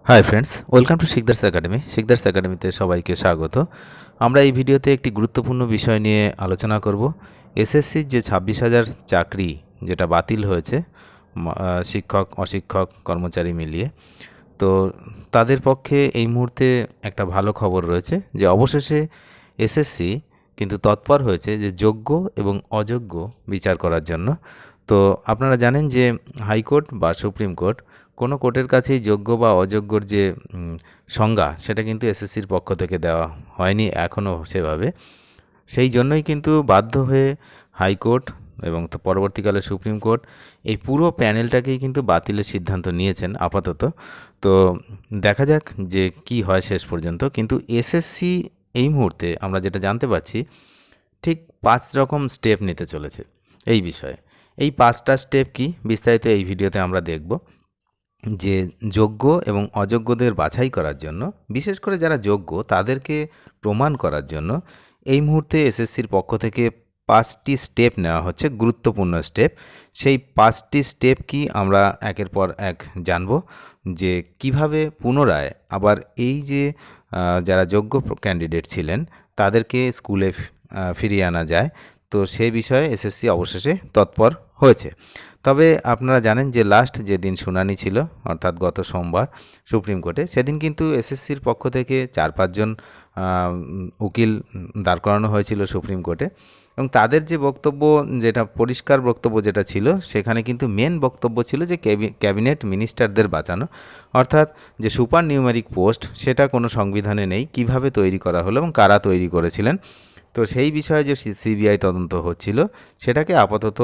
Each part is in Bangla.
Hi friends, welcome to Sikdar's academy. Sikdar's একাডেমিতে সবাইকে স্বাগত। আমরা এই ভিডিওতে একটি গুরুত্বপূর্ণ বিষয় নিয়ে আলোচনা করব। এসএসসির যে 26,000 চাকরি যেটা বাতিল হয়েছে, শিক্ষক অশিক্ষক কর্মচারী মিলিয়ে, তো তাদের পক্ষে এই মুহূর্তে একটা ভালো খবর রয়েছে যে অবশেষে এসএসসি কিন্তু তৎপর হয়েছে যে যোগ্য এবং অযোগ্য বিচার করার জন্য। তো আপনারা জানেন যে হাইকোর্ট বা সুপ্রিম কোর্ট কোনো কোর্টের কাছেই যোগ্য বা অযোগ্যর যে সংজ্ঞা সেটা কিন্তু এসএসসির পক্ষ থেকে দেওয়া হয়নি এখনও সেভাবে। সেই জন্যই কিন্তু বাধ্য হয়ে হাইকোর্ট এবং তো পরবর্তীকালে সুপ্রিম কোর্ট এই পুরো প্যানেলটাকেই কিন্তু বাতিলের সিদ্ধান্ত নিয়েছেন আপাতত। তো দেখা যাক যে কি হয় শেষ পর্যন্ত। কিন্তু এসএসসি এই মুহূর্তে আমরা যেটা জানতে পারছি, ঠিক 5 রকম স্টেপ নিতে চলেছে এই বিষয়ে। এই 5টা স্টেপ কি বিস্তারিত এই ভিডিওতে আমরা দেখব। যে যোগ্য এবং অযোগ্যদের বাছাই করার জন্য, বিশেষ করে যারা যোগ্য তাদেরকে প্রমাণ করার জন্য এই মুহূর্তে এসএসসির পক্ষ থেকে 5টি স্টেপ নেওয়া হচ্ছে, গুরুত্বপূর্ণ স্টেপ। সেই 5টি স্টেপ কি আমরা একের পর এক জানব, যে কিভাবে পুনরায় আবার এই যে যারা যোগ্য ক্যান্ডিডেট ছিলেন তাদেরকে স্কুলে ফিরিয়ে আনা যায়। তো সেই বিষয়ে এসএসসি অবশেষে তৎপর হয়েছে। তবে আপনারা জানেন যে লাস্ট যেদিন শুনানি ছিল, অর্থাৎ গত সোমবার সুপ্রিম কোর্টে, সেদিন কিন্তু এসএসসির পক্ষ থেকে 4-5 জন উকিল দাঁড় করানো হয়েছিল সুপ্রিম কোর্টে, এবং তাদের যে বক্তব্য, যেটা পরিষ্কার বক্তব্য যেটা ছিল, সেখানে কিন্তু মেন বক্তব্য ছিল যে ক্যাবিনেট মিনিস্টারদের বাঁচানো, অর্থাৎ যে সুপার নিউমেরিক পোস্ট সেটা কোনো সংবিধানে নেই, কিভাবে তৈরি করা হলো এবং কারা তৈরি করেছিলেন। তো সেই বিষয়ে যে সিবিআই তদন্ত হচ্ছিল সেটাকে আপাতত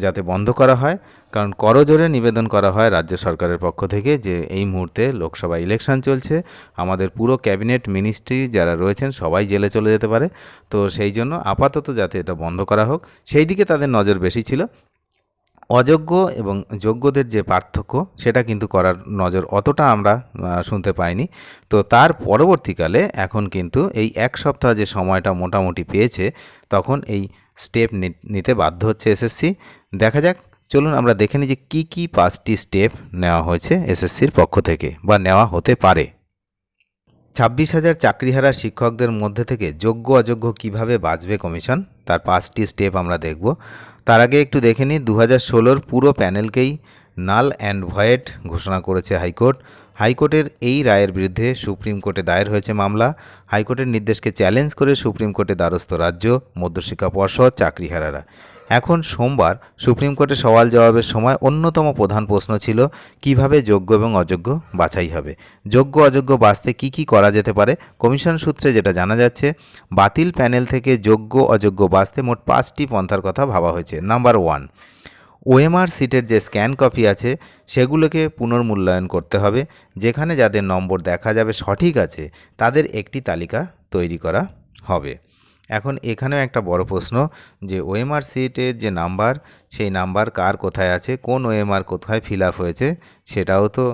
যাতে বন্ধ করা হয়, কারণ করজোরে নিবেদন করা হয় রাজ্য সরকারের পক্ষ থেকে যে এই মুহূর্তে লোকসভা ইলেকশন চলছে, আমাদের পুরো ক্যাবিনেট মিনিস্ট্রি যারা রয়েছেন সবাই জেলে চলে যেতে পারে। তো সেই জন্য আপাতত যাতে এটা বন্ধ করা হোক, সেই দিকে তাদের নজর বেশি ছিল। অযোগ্য এবং যোগ্যদের যে পার্থক্য সেটা কিন্তু করার নজর অতটা আমরা শুনতে পাইনি। তো তার পরবর্তীকালে এখন কিন্তু এই 1 সপ্তাহ যে সময়টা মোটামুটি পেয়েছে, তখন এই স্টেপ নিতে বাধ্য হচ্ছে এসএসসি। দেখা যাক, চলুন আমরা দেখে নিই যে কী কী 5টি স্টেপ নেওয়া হয়েছে এসএসসির পক্ষ থেকে বা নেওয়া হতে পারে। 26,000 চাকরিহারা শিক্ষকদের মধ্যে থেকে যোগ্য অযোগ্য কিভাবে বাছবে কমিশন, তার 5টি স্টেপ আমরা দেখব। তার আগে একটু দেখে নিই, 2016 পুরো প্যানেলকেই নাল অ্যান্ড ভয়েড ঘোষণা করেছে হাইকোর্ট। হাইকোর্টের এই রায়ের বিরুদ্ধে সুপ্রিম কোর্টে দায়ের হয়েছে মামলা। হাইকোর্টের নির্দেশকে চ্যালেঞ্জ করে সুপ্রিম কোর্টে দ্বারস্থ রাজ্য, মধ্যশিক্ষা পর্ষদ, চাকরিহারারা। এখন সোমবার সুপ্রিম কোর্টে সওয়াল জবাবের সময় অন্যতম প্রধান প্রশ্ন ছিল কিভাবে যোগ্য এবং অযোগ্য বাছাই হবে, যোগ্য অযোগ্য বাছতে কি কি করা যেতে পারে। কমিশন সূত্রে যেটা জানা যাচ্ছে, বাতিল প্যানেল থেকে যোগ্য অযোগ্য বাছতে মোট 5টি পন্থার কথা ভাবা হয়েছে। নাম্বার 1, ওএমআর সিটের যে স্ক্যান কপি আছে সেগুলোকে পুনর্মূল্যায়ন করতে হবে। যেখানে যাদের নম্বর দেখা যাবে সঠিক আছে তাদের একটি তালিকা তৈরি করা হবে। এখন এখানেও একটা বড় প্রশ্ন যে ওএমআর সিটের যে নাম্বার, সেই নাম্বার কার কোথায় আছে, কোন ওএমআর কোথায় ফিল আপ হয়েছে সেটাও তো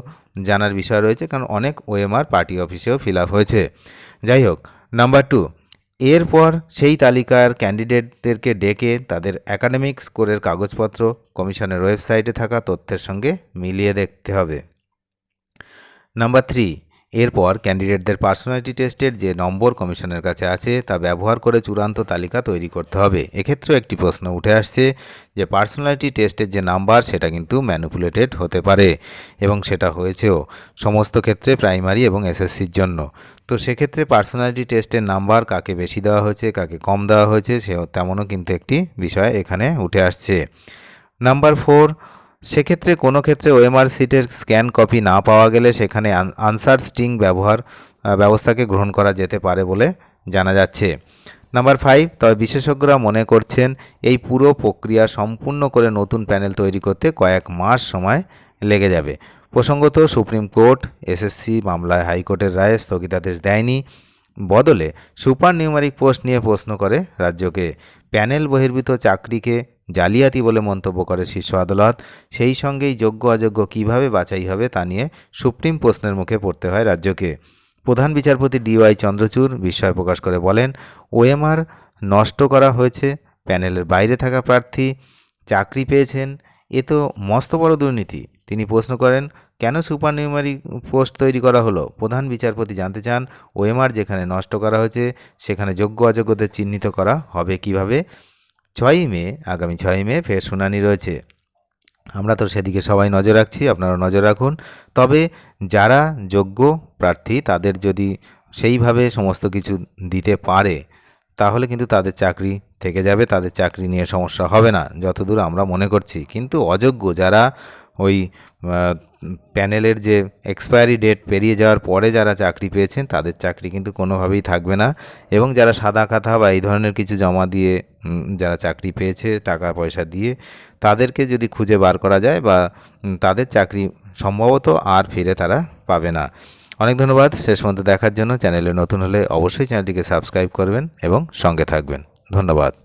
জানার বিষয় রয়েছে, কারণ অনেক ওএমআর পার্টি অফিসেও ফিল আপ হয়েছে। যাই হোক, নাম্বার 2, এরপর সেই তালিকার ক্যান্ডিডেটদেরকে ডেকে তাদের অ্যাকাডেমিক স্কোরের কাগজপত্র কমিশনের ওয়েবসাইটে থাকা তথ্যের সঙ্গে মিলিয়ে দেখতে হবে। নাম্বার 3, এরপর ক্যান্ডিডেটদের পার্সোনালিটি টেস্টের যে নম্বর কমিশনের কাছে আছে তা ব্যবহার করে চূড়ান্ত তালিকা তৈরি করতে হবে। এক্ষেত্রেও একটি প্রশ্ন উঠে আসছে যে পার্সোনালিটি টেস্টের যে নাম্বার সেটা কিন্তু ম্যানিপুলেটেড হতে পারে, এবং সেটা হয়েছেও সমস্ত ক্ষেত্রে, প্রাইমারি এবং এসএসসির জন্য। তো সেক্ষেত্রে পার্সোনালিটি টেস্টের নাম্বার কাকে বেশি দেওয়া হয়েছে কাকে কম দেওয়া হয়েছে সে তেমনও কিন্তু একটি বিষয় এখানে উঠে আসছে। নাম্বার 4, সেক্ষেত্রে কোনো ক্ষেত্রে ওএমআর সিটের স্ক্যান কপি না পাওয়া গেলে সেখানে আনসার স্ট্রিং ব্যবস্থাকে গ্রহণ করা যেতে পারে বলে জানা যাচ্ছে। নাম্বার 5, তবে বিশেষজ্ঞরা মনে করছেন এই পুরো প্রক্রিয়া সম্পূর্ণ করে নতুন প্যানেল তৈরি করতে কয়েক মাস সময় লেগে যাবে। প্রসঙ্গত, সুপ্রিম কোর্ট এসএসসি মামলায় হাইকোর্টের রায়ে স্থগিতাদেশ দেয়নি, বদলে সুপার নিউমারিক পোস্ট নিয়ে প্রশ্ন করে রাজ্যকে। প্যানেল বহির্ভূত চাকরিকে জালিয়াতি বলে মন্তব্য করে শীর্ষ আদালত। সেই সঙ্গেই যোগ্য অযোগ্য কীভাবে বাছাই হবে তা নিয়ে সুপ্রিম প্রশ্নের মুখে পড়তে হয় রাজ্যকে। প্রধান বিচারপতি ডিওয়াই চন্দ্রচূড় বিস্ময় প্রকাশ করে বলেন, ওএমআর নষ্ট করা হয়েছে, প্যানেলের বাইরে থাকা প্রার্থী চাকরি পেয়েছেন, এ তো মস্ত বড় দুর্নীতি। তিনি প্রশ্ন করেন, কেন সুপারনিউমারি পোস্ট তৈরি করা হলো? প্রধান বিচারপতি জানতে চান। ওএমআর যেখানে নষ্ট করা হয়েছে সেখানে যোগ্য অযোগ্যদের চিহ্নিত করা হবে কিভাবে? 6ই মে, আগামী 6ই মে ফের শুনানি রয়েছে। আমরা তো সেদিকে সবাই নজর রাখছি, আপনারা নজর রাখুন। তবে যারা যোগ্য প্রার্থী তাদের যদি সেইভাবে সমস্ত কিছু দিতে পারে তাহলে কিন্তু তাদের চাকরি থেকে যাবে, তাদের চাকরি নিয়ে সমস্যা হবে না যতদূর আমরা মনে করছি। কিন্তু অযোগ্য যারা ওই প্যানেলের যে এক্সপায়ারি ডেট পেরিয়ে যাওয়ার পরে যারা চাকরি পেয়েছেন তাদের চাকরি কিন্তু কোনোভাবেই থাকবে না। এবং যারা সাদা কাঁথা বা এই ধরনের কিছু জমা দিয়ে যারা চাকরি পেয়েছে টাকা পয়সা দিয়ে, তাদেরকে যদি খুঁজে বার করা যায় বা তাদের চাকরি সম্ভবত আর ফিরে তারা পাবে না। অনেক ধন্যবাদ শেষ পর্যন্ত দেখার জন্য। চ্যানেলে নতুন হলে অবশ্যই চ্যানেলটিকে সাবস্ক্রাইব করবেন এবং সঙ্গে থাকবেন। ধন্যবাদ।